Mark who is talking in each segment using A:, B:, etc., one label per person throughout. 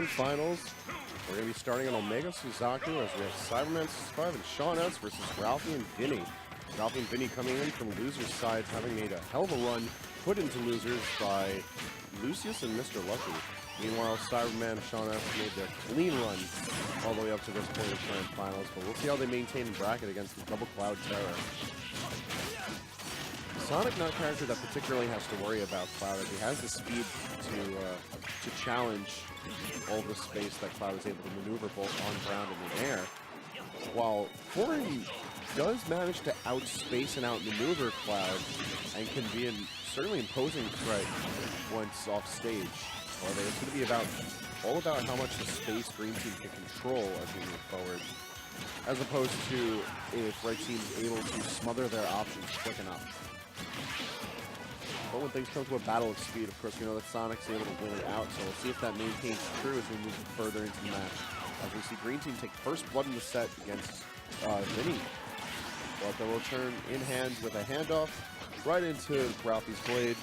A: semifinals. We're going to be starting on Omega Suzaku as we have Cyberman65 and SeanS versus Ralphie and Vinnie. Ralphie and Vinnie coming in from losers' sides, having made a hell of a run put into losers by Lucius and Mr. Lucky. Meanwhile, Cyberman and SeanS made their clean run all the way up to this point of grand finals, but we'll see how they maintain in bracket against the Double Cloud Terror. Sonic not a character that particularly has to worry about Cloud, as he has the speed to challenge all the space that Cloud is able to maneuver both on ground and in air. While Foreign does manage to outspace and outmaneuver Cloud and can be a certainly imposing threat once off stage. However, it's going to be all about how much the space Green Team can control as we move forward, as opposed to if Red Team is able to smother their options quick enough. But when things come to a battle of speed, of course, we know that Sonic's able to win it out, so we'll see if that maintains true as we move further into the match. As we see Green Team take first blood in the set against Vinnie. But they will turn in hand with a handoff right into Ralphie's blade.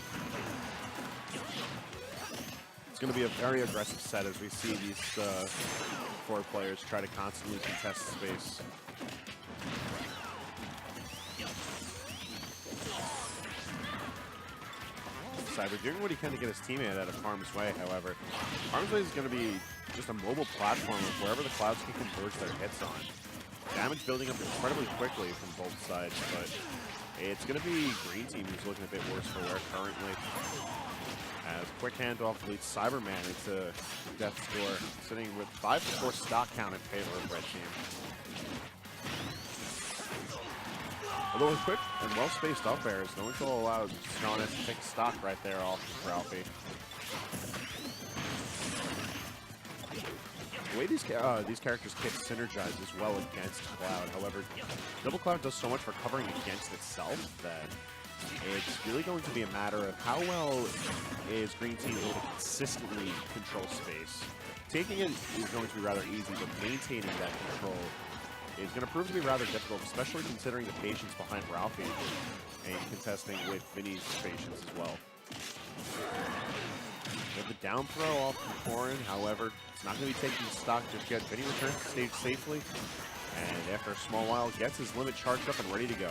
A: It's going to be a very aggressive set as we see these four players try to constantly contest space. Cyber doing what he can to get his teammate out of harm's way, however. Harm's way is going to be just a mobile platform of wherever the Clouds can converge their hits on. Damage building up incredibly quickly from both sides, but it's going to be Green Team who's looking a bit worse for wear currently. As quick handoff leads Cyberman into death score, sitting with 5-4 stock count in favor of Red Team. Although quick and well-spaced up airs, no one will allow SeanS to take a stock right there off of Ralphie. The way these characters' kits synergize as well against Cloud. However, Double Cloud does so much for covering against itself that it's really going to be a matter of how well is Green Team able to consistently control space. Taking it is going to be rather easy, but maintaining that control is going to prove to be rather difficult, especially considering the patience behind Ralphie and contesting with Vinnie's patience as well. With the down throw off from Foreign, however, it's not going to be taking stock just yet. Vinnie returns to stage safely, and after a small while, gets his limit charged up and ready to go.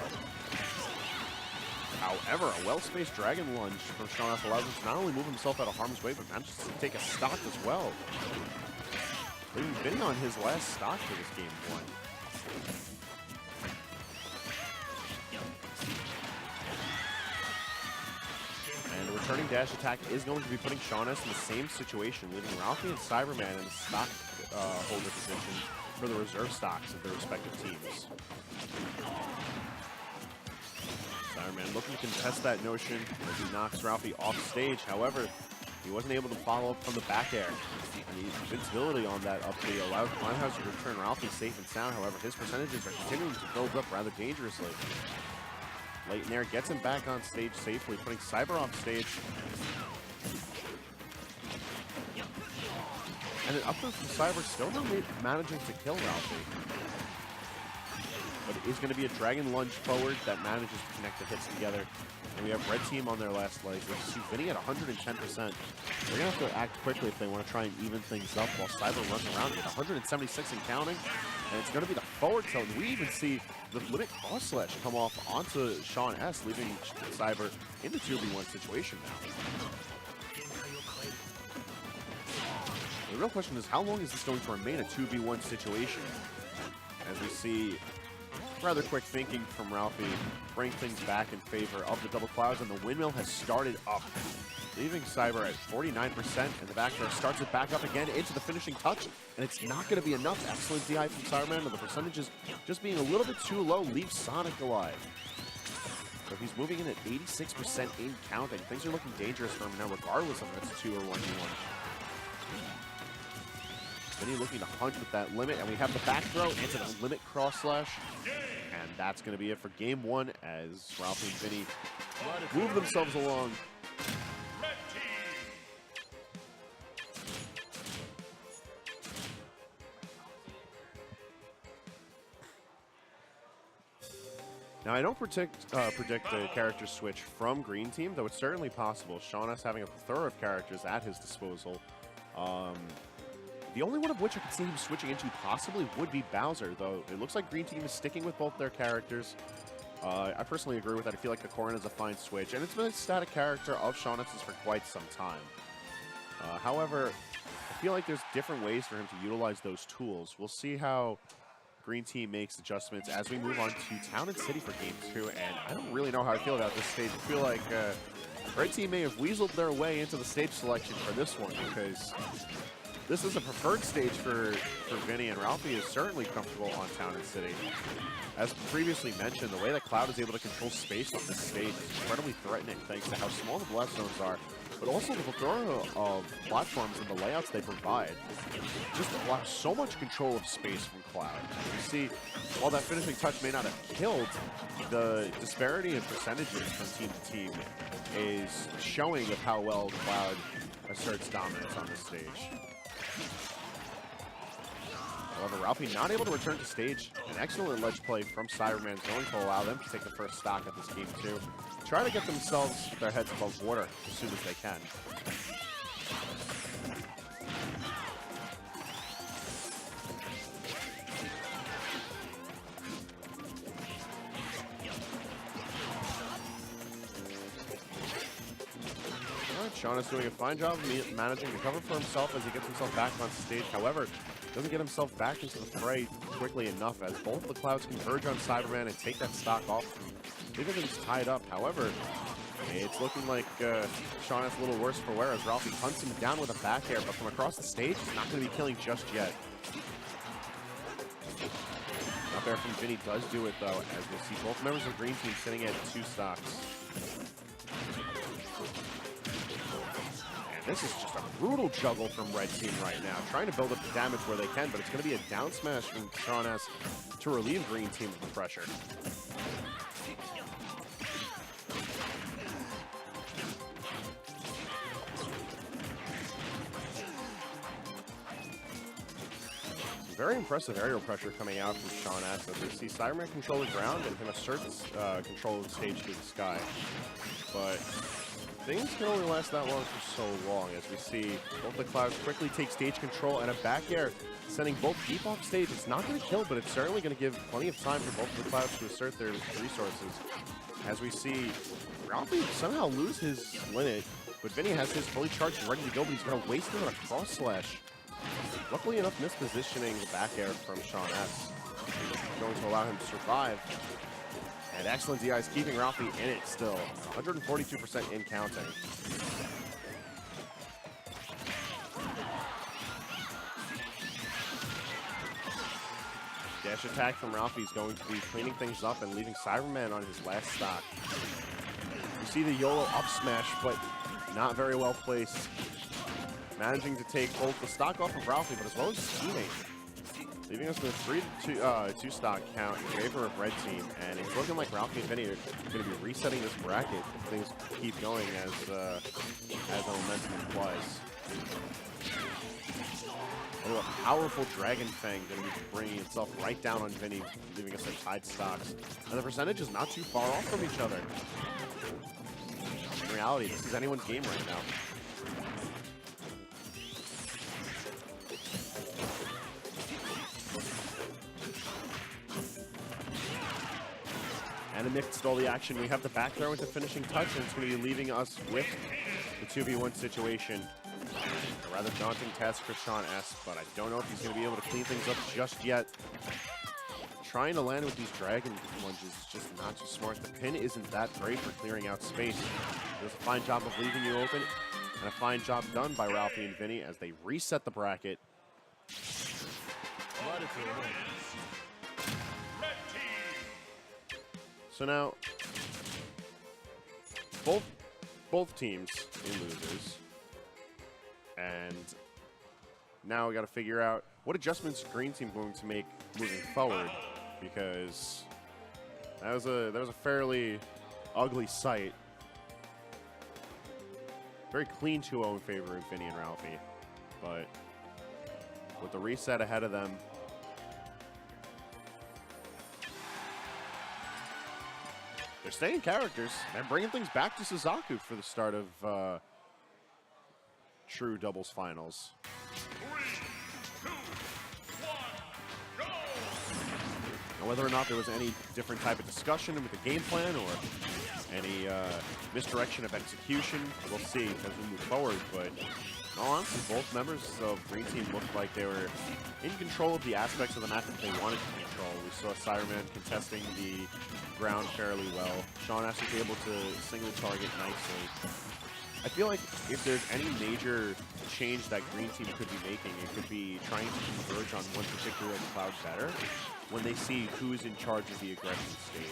A: However, a well-spaced Dragon Lunge from SeanS allows him to not only move himself out of harm's way, but manages to take a stock as well. Leaving Vinnie on his last stock for this game one. And a returning dash attack is going to be putting SeanS in the same situation, leaving Ralphie and Cyberman in the stock holder position for the reserve stocks of their respective teams. Cyberman looking to contest that notion as he knocks Ralphie off stage. However, he wasn't able to follow up from the back air. And the invincibility on that up B allowed Limehouse to return Ralphie safe and sound. However, his percentages are continuing to build up rather dangerously. Late in there gets him back on stage safely, putting Cyber off stage. And an up throw from Cyber, still not managing to kill Ralphie. But it is going to be a Dragon Lunge forward that manages to connect the hits together. And we have Red Team on their last legs. We see Vinnie at 110%. They're going to have to act quickly if they want to try and even things up while Cyber runs around with 176 and counting. And it's going to be the forward tilt. We even see the limit cross slash come off onto SeanS, leaving Cyber in the 2v1 situation now. The real question is, how long is this going to remain a 2v1 situation? As we see rather quick thinking from Ralphie bring things back in favor of the Double Clouds, and the windmill has started up, leaving Cyber at 49%, and the back throw starts it back up again into the finishing touch, and it's not going to be enough. Excellent DI from Cyberman, and the percentages just being a little bit too low leaves Sonic alive. So he's moving in at 86% in counting. Things are looking dangerous for him now, regardless of if it's 2 or 1v1. Vinnie looking to hunt with that limit, and we have the back throw into the limit cross slash. And that's going to be it for game one as Ralphie and Vinnie move themselves along. Now, I don't predict a character switch from Green Team, though it's certainly possible. SeanS having a plethora of characters at his disposal. The only one of which I could see him switching into possibly would be Bowser, though it looks like Green Team is sticking with both their characters. I personally agree with that. I feel like Corrin is a fine switch, and it's been a static character of SeanS's for quite some time. However, I feel like there's different ways for him to utilize those tools. We'll see how Green Team makes adjustments as we move on to Town and City for Game 2, and I don't really know how I feel about this stage. I feel like Red Team may have weaseled their way into the stage selection for this one, because this is a preferred stage for Vinnie, and Ralphie is certainly comfortable on Town and City. As previously mentioned, the way that Cloud is able to control space on this stage is incredibly threatening thanks to how small the blast zones are, but also the plethora of platforms and the layouts they provide just allow so much control of space from Cloud. You see, while that finishing touch may not have killed, the disparity in percentages from team to team is showing of how well Cloud asserts dominance on this stage. However, Ralphie not able to return to stage. An excellent ledge play from Cyberman is going to allow them to take the first stock at this game too. Try to get themselves their heads above water as soon as they can. SeanS doing a fine job of managing to cover for himself as he gets himself back on stage. However, doesn't get himself back into the fray quickly enough as both the Clouds converge on Cyberman and take that stock off, leaving things tied up. However, it's looking like SeanS a little worse for wear as Ralphie hunts him down with a back air, but from across the stage, he's not going to be killing just yet. Up air from Vinnie does do it though, as we'll see both members of Green Team sitting at 2 stocks. This is just a brutal juggle from Red Team right now, trying to build up the damage where they can, but it's going to be a down smash from SeanS to relieve Green Team of the pressure. Very impressive aerial pressure coming out from SeanS as we see Cyberman control the ground and him assert control of the stage to the sky. But things can only last that long for so long, as we see both the Clouds quickly take stage control and a back air, sending both deep off stage. It's not going to kill, but it's certainly going to give plenty of time for both of the Clouds to assert their resources. As we see Ralphie somehow lose his limit, but Vinnie has his fully charged and ready to go, but he's going to waste it on a cross slash. Luckily enough, mispositioning the back air from SeanS, going to allow him to survive. And excellent DIs, keeping Ralphie in it still. 142% in counting. Dash attack from Ralphie is going to be cleaning things up and leaving Cyberman on his last stock. You see the YOLO up smash, but not very well placed. Managing to take both the stock off of Ralphie, but as well as his teammate. Leaving us with a 2 stock count in favor of Red Team, and it's looking like Ralphie and Vinnie are going to be resetting this bracket if things keep going as the momentum implies. Oh, a powerful Dragon Fang going to be bringing itself right down on Vinnie, leaving us at tied stocks. And the percentage is not too far off from each other. In reality, this is anyone's game right now. And amidst all the action, we have the back throw into finishing touch, and it's going to be leaving us with the 2v1 situation. A rather daunting task for SeanS, but I don't know if he's going to be able to clean things up just yet. Trying to land with these dragon lunges is just not too smart. The pin isn't that great for clearing out space. Does a fine job of leaving you open, and a fine job done by Ralphie and Vinnie as they reset the bracket. So now, both teams in losers, and now we got to figure out what adjustments Green Team going to make moving forward, because that was a fairly ugly sight. Very clean 2-0 in favor of Vinnie and Ralphie, but with the reset ahead of them, they're staying characters. They're bringing things back to Suzaku for the start of true doubles finals. Whether or not there was any different type of discussion with the game plan or any misdirection of execution, we'll see as we move forward. But in all honesty, both members of Green Team looked like they were in control of the aspects of the map that they wanted to control. We saw Cyberman contesting the ground fairly well. SeanS was able to single target nicely. I feel like if there's any major change that Green Team could be making, it could be trying to converge on one particular cloud better when they see who's in charge of the aggression stage.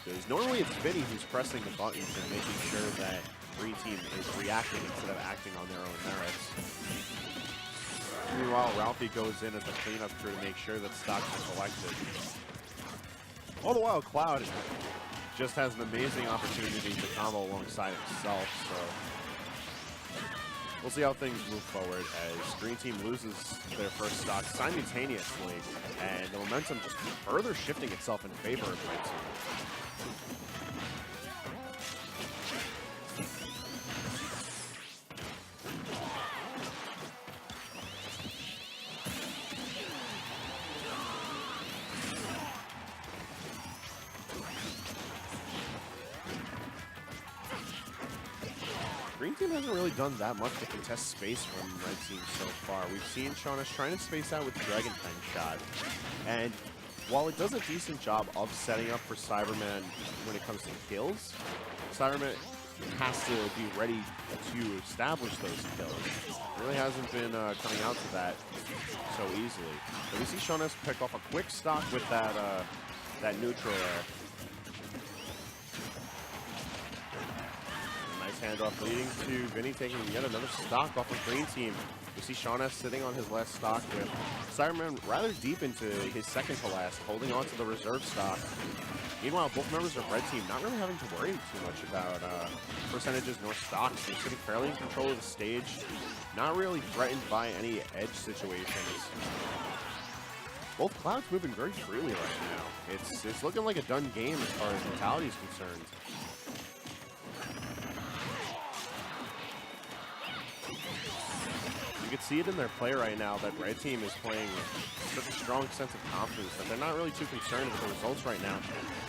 A: Because normally it's Vinnie who's pressing the buttons and making sure that Green Team is reacting instead of acting on their own merits. Meanwhile, Ralphie goes in as the cleanup crew to make sure that stocks are collected. All the while, Cloud just has an amazing opportunity to combo alongside himself, so we'll see how things move forward as Green Team loses their first stock simultaneously, and the momentum just further shifting itself in favor of Red Team. Green Team hasn't really done that much to contest space from Red Team so far. We've seen SeanS trying to space out with Dragon Pen shot. And while it does a decent job of setting up for Cyberman when it comes to kills, Cyberman has to be ready to establish those kills. It really hasn't been coming out to that so easily. But we see SeanS pick off a quick stock with that, that neutral air. Handoff leading to Vinnie taking yet another stock off of Green Team. You see SeanS sitting on his last stock with Cyberman rather deep into his second to last, holding on to the reserve stock. Meanwhile, both members of Red Team not really having to worry too much about percentages nor stocks. They're sitting fairly in control of the stage, not really threatened by any edge situations. Both clouds moving very freely right now. It's looking like a done game as far as mentality is concerned. You can see it in their play right now that Red Team is playing with such a strong sense of confidence that they're not really too concerned with the results right now.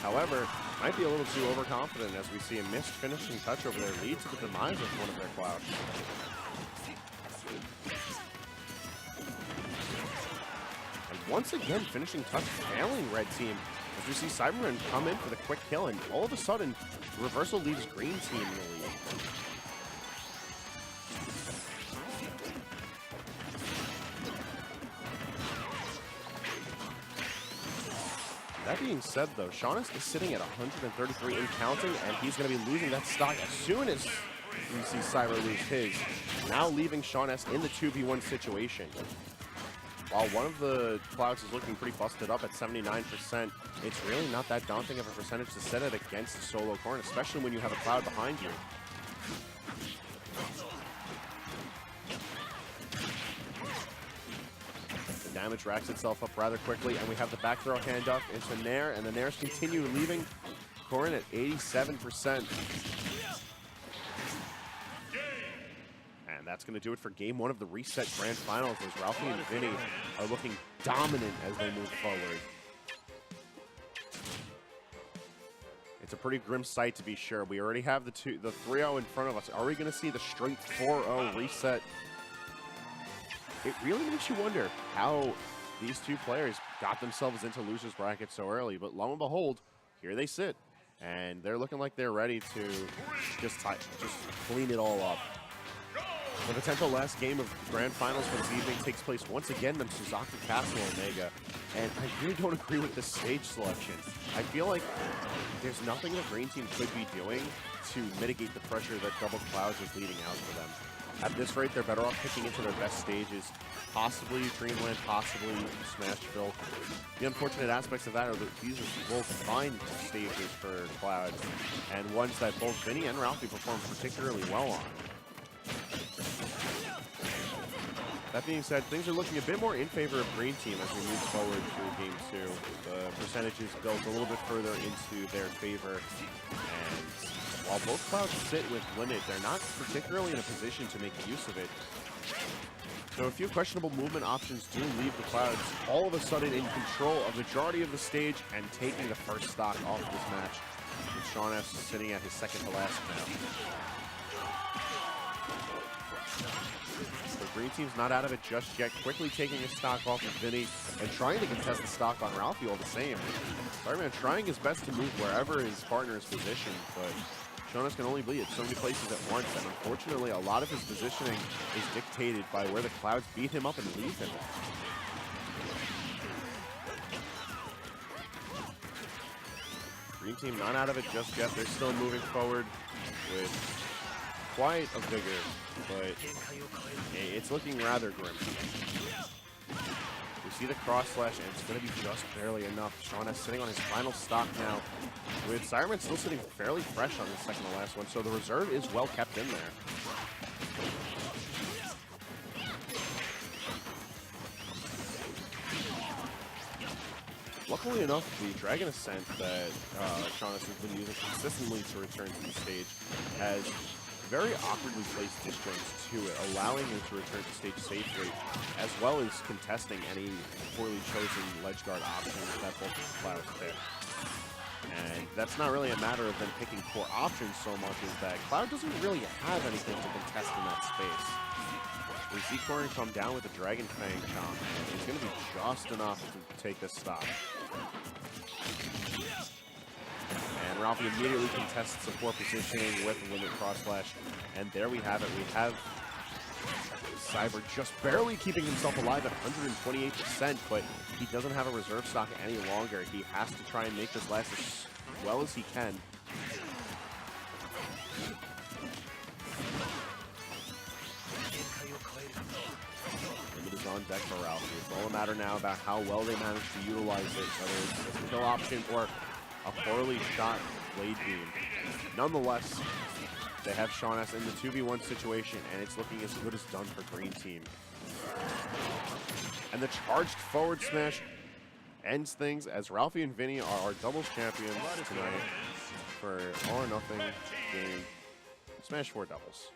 A: However, might be a little too overconfident as we see a missed finishing touch over there lead to the demise of one of their clouds. And once again, finishing touch failing Red Team as we see Cyberman come in for the quick kill, and all of a sudden, reversal leaves Green Team in the lead. That being said, though, SeanS is sitting at 133 and counting, and he's going to be losing that stock as soon as we see Cyber lose his. Now leaving SeanS in the 2v1 situation. While one of the clouds is looking pretty busted up at 79%, it's really not that daunting of a percentage to set it against a solo core, especially when you have a cloud behind you. Damage racks itself up rather quickly, and we have the back throw handoff into Nair, and the Nairs continue leaving Corin at 87%. And that's going to do it for Game 1 of the Reset Grand Finals as Ralphie and Vinnie are looking dominant as they move forward. It's a pretty grim sight to be sure. We already have the 3-0 in front of us. Are we going to see the straight 4-0 reset? It really makes you wonder how these two players got themselves into losers bracket so early, but lo and behold, here they sit, and they're looking like they're ready to just clean it all up. The potential last game of Grand Finals for this evening takes place once again in Suzaku Castle Omega, and I really don't agree with this stage selection. I feel like there's nothing the Green Team could be doing to mitigate the pressure that Double Clouds is leading out for them. At this rate, they're better off picking into their best stages, possibly Dreamland, possibly Smashville. The unfortunate aspects of that are that these are both fine stages for Cloud, and ones that both Vinnie and Ralphie perform particularly well on. That being said, things are looking a bit more in favor of Green Team as we move forward through Game 2. The percentages built a little bit further into their favor, and while both clouds sit with limit, they're not particularly in a position to make use of it. So a few questionable movement options do leave the Clouds all of a sudden in control of the majority of the stage and taking the first stock off of this match. With SeanS sitting at his second to last now. The green team's not out of it just yet, quickly taking a stock off of Vinnie and trying to contest the stock on Ralphie all the same. Cyberman trying his best to move wherever his partner is positioned, but SeanS can only be at so many places at once, and unfortunately a lot of his positioning is dictated by where the Clouds beat him up and leave him. Green team not out of it just yet. They're still moving forward with quite a vigor, but it's looking rather grim. We see the cross slash, and it's going to be just barely enough. SeanS sitting on his final stock now, with Cyberman still sitting fairly fresh on the second to last one, so the reserve is well kept in there. Luckily enough, the Dragon Ascent that SeanS has been using consistently to return to the stage has very awkwardly placed disjoints to it, allowing him to return to stage safely, as well as contesting any poorly chosen ledge guard options that both Clouds pick. And that's not really a matter of them picking poor options so much as that Cloud doesn't really have anything to contest in that space. We see Corrin come down with the Dragon Fang chomp, and it's going to be just enough to take this stop. And Ralphie immediately contests the poor positioning with the limit cross slash, and there we have it. We have Cyber just barely keeping himself alive at 128%, but he doesn't have a reserve stock any longer. He has to try and make this last as well as he can. Limit is on deck for Ralphie. It's all a matter now about how well they manage to utilize it, whether it's a kill option or a poorly shot blade beam. Nonetheless, they have SeanS in the 2v1 situation, and it's looking as good as done for green team. And the charged forward smash ends things as Ralphie and Vinnie are our doubles champions tonight for All or Nothing game Smash 4 doubles.